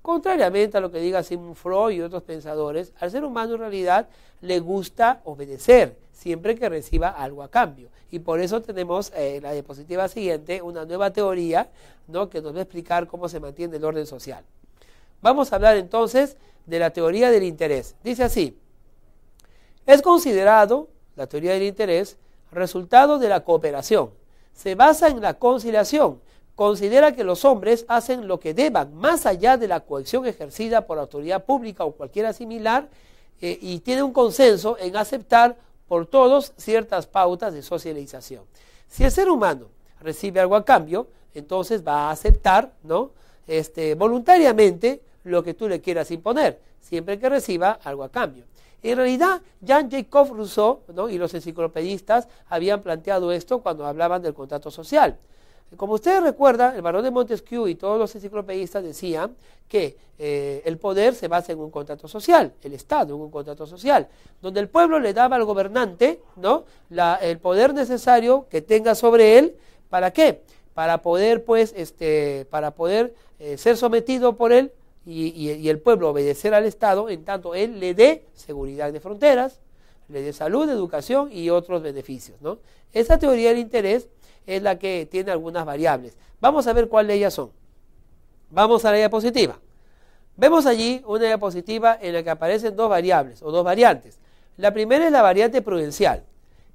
Contrariamente a lo que diga Sigmund Freud y otros pensadores, al ser humano en realidad le gusta obedecer, siempre que reciba algo a cambio. Y por eso tenemos en la diapositiva siguiente una nueva teoría, ¿no?, que nos va a explicar cómo se mantiene el orden social. Vamos a hablar entonces de la teoría del interés. Dice así: es considerado, la teoría del interés, resultado de la cooperación. Se basa en la conciliación. Considera que los hombres hacen lo que deban, más allá de la coacción ejercida por la autoridad pública o cualquiera similar, y tiene un consenso en aceptar por todos ciertas pautas de socialización. Si el ser humano recibe algo a cambio, entonces va a aceptar, ¿no?, voluntariamente lo que tú le quieras imponer, siempre que reciba algo a cambio. En realidad, Jean-Jacques Rousseau, ¿no?, y los enciclopedistas habían planteado esto cuando hablaban del contrato social. Como ustedes recuerdan, el barón de Montesquieu y todos los enciclopedistas decían que el poder se basa en un contrato social, el Estado en un contrato social, donde el pueblo le daba al gobernante, ¿no?, el poder necesario que tenga sobre él. ¿Para qué? Para poder, pues, ser sometido por él y el pueblo obedecer al Estado, en tanto él le dé seguridad de fronteras, le dé salud, educación y otros beneficios, ¿no? Esa teoría del interés es la que tiene algunas variables. Vamos a ver cuáles de ellas son. Vamos a la diapositiva. Vemos allí una diapositiva en la que aparecen dos variables o dos variantes. La primera es la variante prudencial.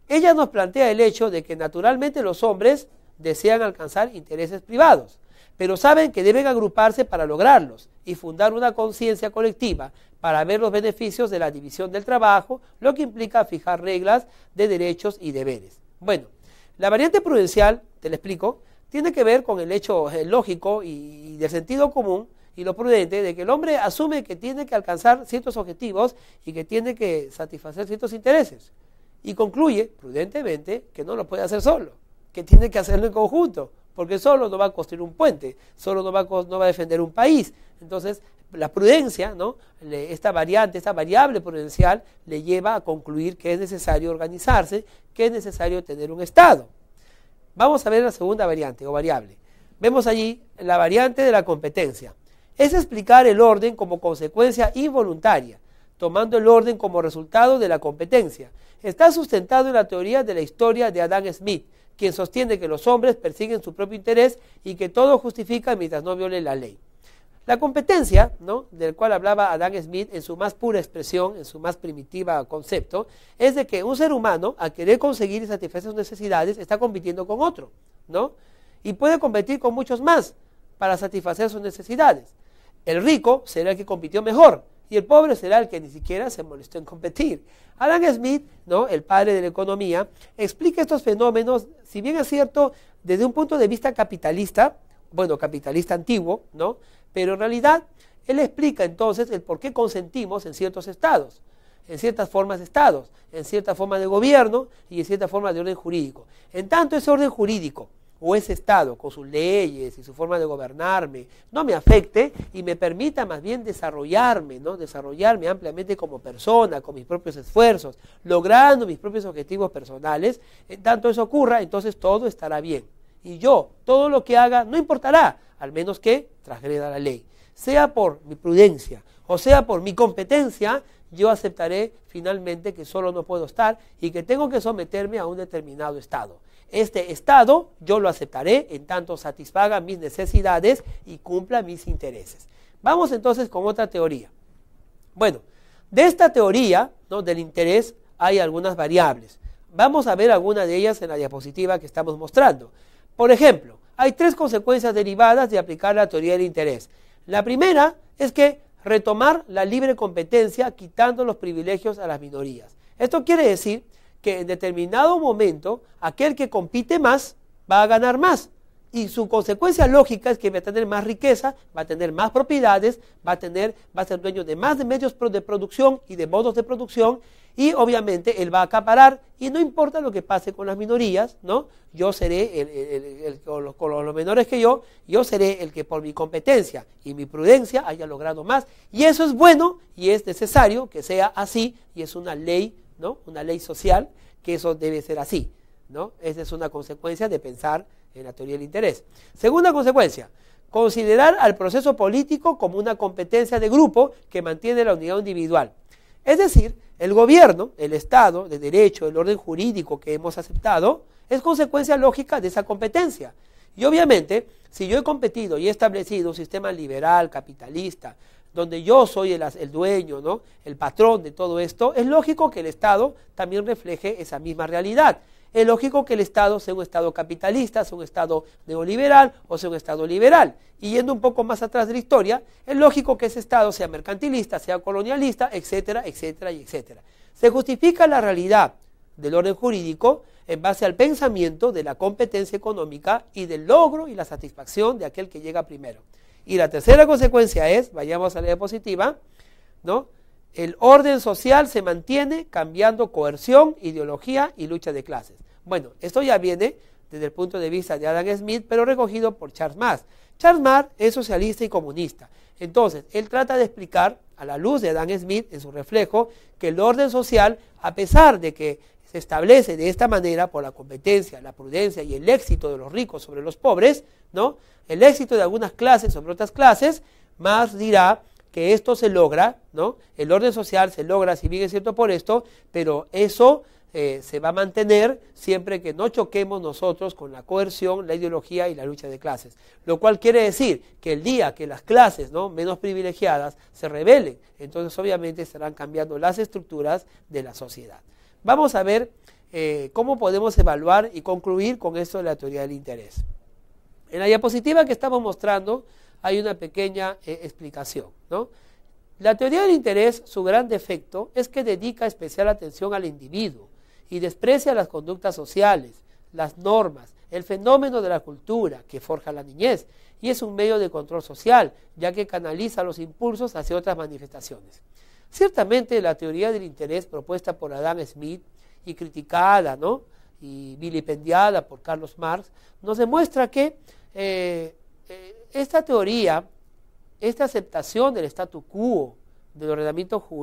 Ella nos plantea el hecho de que naturalmente los hombres desean alcanzar intereses privados, pero saben que deben agruparse para lograrlos y fundar una conciencia colectiva para ver los beneficios de la división del trabajo, lo que implica fijar reglas de derechos y deberes. Bueno, la variante prudencial, te la explico, tiene que ver con el hecho lógico y del sentido común y lo prudente de que el hombre asume que tiene que alcanzar ciertos objetivos y que tiene que satisfacer ciertos intereses. Y concluye prudentemente que no lo puede hacer solo, que tiene que hacerlo en conjunto, porque solo no va a construir un puente, solo no va a defender un país. Entonces, la prudencia, ¿no?, esta variable prudencial le lleva a concluir que es necesario organizarse, que es necesario tener un Estado. Vamos a ver la segunda variante o variable. Vemos allí la variante de la competencia. Es explicar el orden como consecuencia involuntaria, tomando el orden como resultado de la competencia. Está sustentado en la teoría de la historia de Adam Smith, quien sostiene que los hombres persiguen su propio interés y que todo justifica mientras no viole la ley. La competencia, ¿no?, del cual hablaba Adam Smith en su más pura expresión, en su más primitiva concepto, es de que un ser humano, al querer conseguir y satisfacer sus necesidades, está compitiendo con otro, ¿no?, y puede competir con muchos más para satisfacer sus necesidades. El rico será el que compitió mejor y el pobre será el que ni siquiera se molestó en competir. Adam Smith, ¿no?, el padre de la economía, explica estos fenómenos, si bien es cierto, desde un punto de vista capitalista, bueno, capitalista antiguo, ¿no?, pero en realidad él explica entonces el por qué consentimos en ciertos estados, en ciertas formas de estados, en cierta forma de gobierno y en cierta forma de orden jurídico. En tanto ese orden jurídico o ese estado con sus leyes y su forma de gobernarme no me afecte y me permita más bien desarrollarme, ¿no?, desarrollarme ampliamente como persona, con mis propios esfuerzos, logrando mis propios objetivos personales, en tanto eso ocurra, entonces todo estará bien. Y yo, todo lo que haga, no importará, al menos que transgreda la ley. Sea por mi prudencia o sea por mi competencia, yo aceptaré finalmente que solo no puedo estar y que tengo que someterme a un determinado estado. Este estado yo lo aceptaré en tanto satisfaga mis necesidades y cumpla mis intereses. Vamos entonces con otra teoría. Bueno, de esta teoría, ¿no?, del interés hay algunas variables. Vamos a ver algunas de ellas en la diapositiva que estamos mostrando. Por ejemplo, hay 3 consecuencias derivadas de aplicar la teoría del interés. La primera es que retomar la libre competencia quitando los privilegios a las minorías. Esto quiere decir que en determinado momento aquel que compite más va a ganar más. Y su consecuencia lógica es que va a tener más riqueza, va a tener más propiedades, va a ser dueño de más de medios de producción y de modos de producción, y obviamente él va a acaparar, y no importa lo que pase con las minorías, ¿no? Yo seré con los menores que yo seré el que por mi competencia y mi prudencia haya logrado más, y eso es bueno y es necesario que sea así, y es una ley, ¿no?, una ley social, que eso debe ser así, ¿no? Esa es una consecuencia de pensar en la teoría del interés. Segunda consecuencia, considerar al proceso político como una competencia de grupo que mantiene la unidad individual. Es decir, el gobierno, el Estado de derecho, el orden jurídico que hemos aceptado, es consecuencia lógica de esa competencia. Y obviamente, si yo he competido y he establecido un sistema liberal, capitalista, donde yo soy el dueño, ¿no?, el patrón de todo esto, es lógico que el Estado también refleje esa misma realidad. Es lógico que el Estado sea un Estado capitalista, sea un Estado neoliberal o sea un Estado liberal. Y yendo un poco más atrás de la historia, es lógico que ese Estado sea mercantilista, sea colonialista, etcétera, etcétera y etcétera. Se justifica la realidad del orden jurídico en base al pensamiento de la competencia económica y del logro y la satisfacción de aquel que llega primero. Y la tercera consecuencia es, vayamos a la diapositiva, ¿no?, el orden social se mantiene cambiando coerción, ideología y lucha de clases. Bueno, esto ya viene desde el punto de vista de Adam Smith, pero recogido por Charles Marx. Charles Marx es socialista y comunista. Entonces, él trata de explicar, a la luz de Adam Smith, en su reflejo, que el orden social, a pesar de que se establece de esta manera por la competencia, la prudencia y el éxito de los ricos sobre los pobres, ¿no?, el éxito de algunas clases sobre otras clases, Marx dirá que esto se logra, ¿no?, el orden social se logra, si bien es cierto por esto, pero eso se va a mantener siempre que no choquemos nosotros con la coerción, la ideología y la lucha de clases. Lo cual quiere decir que el día que las clases, ¿no?, menos privilegiadas se rebelen, entonces obviamente estarán cambiando las estructuras de la sociedad. Vamos a ver cómo podemos evaluar y concluir con esto de la teoría del interés. En la diapositiva que estamos mostrando hay una pequeña explicación, ¿no? La teoría del interés, su gran defecto es que dedica especial atención al individuo y desprecia las conductas sociales, las normas, el fenómeno de la cultura que forja la niñez, y es un medio de control social, ya que canaliza los impulsos hacia otras manifestaciones. Ciertamente la teoría del interés propuesta por Adam Smith y criticada, ¿no?, y vilipendiada por Carlos Marx, nos demuestra que esta teoría, esta aceptación del statu quo del ordenamiento jurídico,